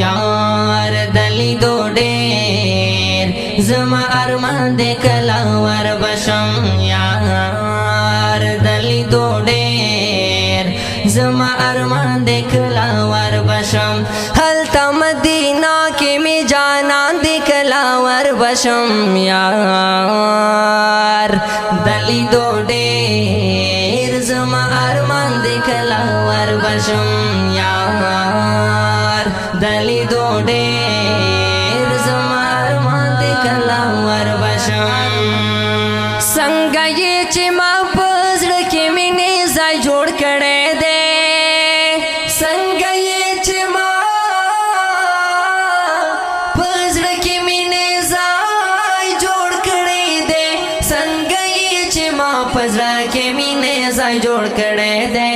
यार दली दो डेर जमा अरमान दे कला वर बशम यार दली दो डेर जमा अरमान दे कला वर बशम हलता मदीना के में जाना दे कला वर बशम यार दली दो डेर जमा अरमान दे कला वर बशम यार दली दो डेर जमा अरमान दे कला वर बशम संग ये चिमा पजड़ के मिने जाय जोड़ करे दे संग ये चिमा पजड़ के मिने जाय जोड़ करे दे संग ये चिमा पजड़ के मिने जाय जोड़ करे दे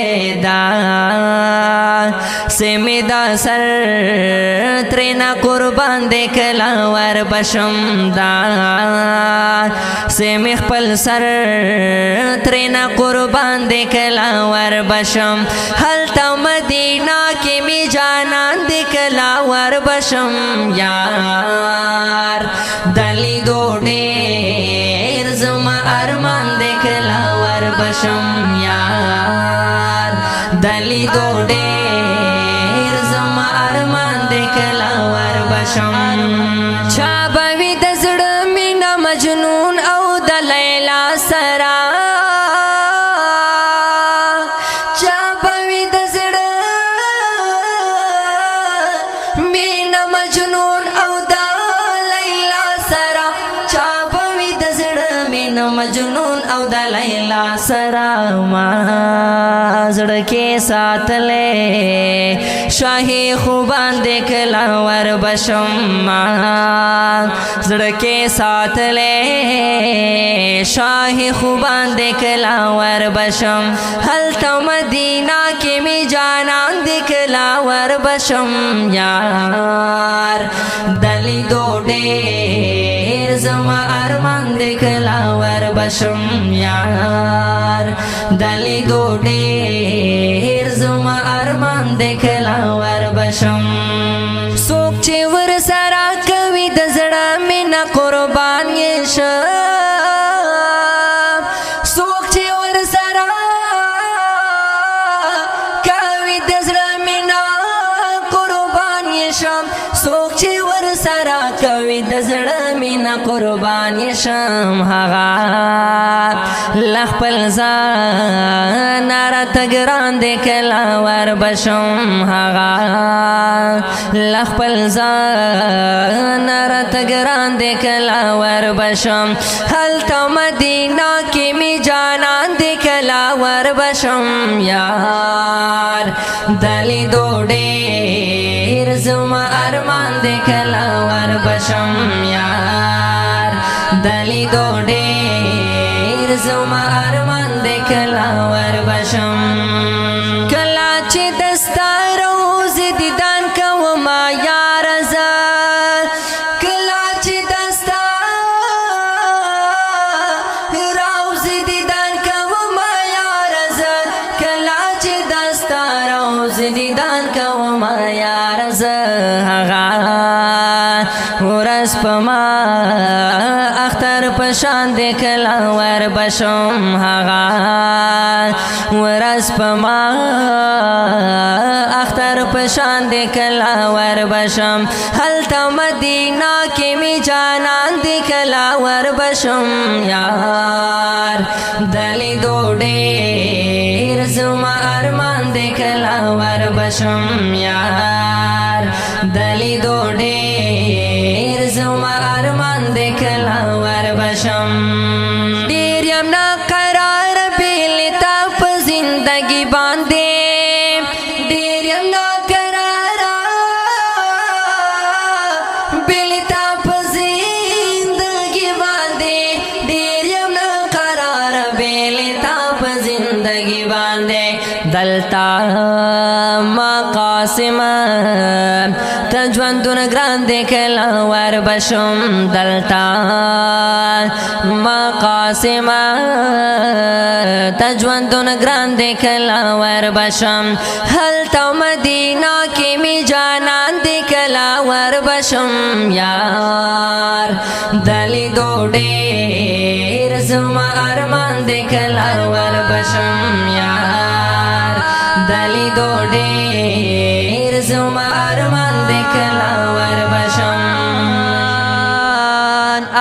दा से मेदा सर त्रेना कुर्बान दे कला वर बशम दा से मिखपल सर त्रेना कुर्बान दे कला वर बशम हलता मदीना के में जाना दे कला वर बशम यार दली दो डेर जमा अरमान दे कला वर बशम यार दली दो डेर जमा अरमान दे कला वर बशम छाबवी दजड़ मीना मजनून औ दलैला सरा छाबवी दजड़ मीना मजनून औ दलैला सरा छाबवी दजड़ मीना मजनून औ दलैला सरा माजड़ के साथ ले शाही खुबान दे कला वर बशम माजड़ के साथ ले शाही खुबान दे कला वर बशम हलता मदीना के में जाना दे कला वर बशम यार दली दो डेर जमा अरमान दे कला वर बशम यार दली दो डेर जमा अरमान दे कला वर बशम सोचे वर सारा कवि दजड़ा में न कुर्बान ये सोचे वर सारा कवि दजड़ा में न कुर्बान ये सोचे वर सारा कवि दजड़ा में न कुर्बान ये हागा लखपल नारा तगरान दे कला वर बशम हागा लखपल नारा तगरान दे कला वर बशम हलता मदीना के में जाना दे कला वर बशम यार दली दो डेर जमा अरमान दे कला वर बशम यार दली दो डेर जमा अरमान दे कला वर बशम कलाची दस्ता रोज दीदान कवमा यार कलाची दस्ता रोज दीदान कवमा यार कलाची दस्ता रोज दीदान कवमा यार ورس پما اختر پشان دے کلا ور بشم هغا ورس پما اختر پشان دے کلا ور بشم ہلتا مدینہ کے می جانان دے کلا ور بشم یار دلی دو ڈیر زما ارمان دے کلا ور بشم یار دلی دو ډېر زما ارمان دې کله ور بشم ډېر یم ناقرار بې تا په زندګي باندې ډېر یم ناقرار بې تا په زندګي باندې ډېر یم ناقرار بې تا په زندګي باندې دلتا مقاسم تجوندون گران دے کلا ور بشم دلتا مقاسم تجوندون گران دے کلا ور بشم حلتا مدینہ کے می جانان دے کلا کلا ور بشم یار دلی دو ډیر زما ارمان دې کلا ور بشم یار دلی دو ډیر زما ارمان دې کلا ور بشم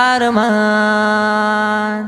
ارمان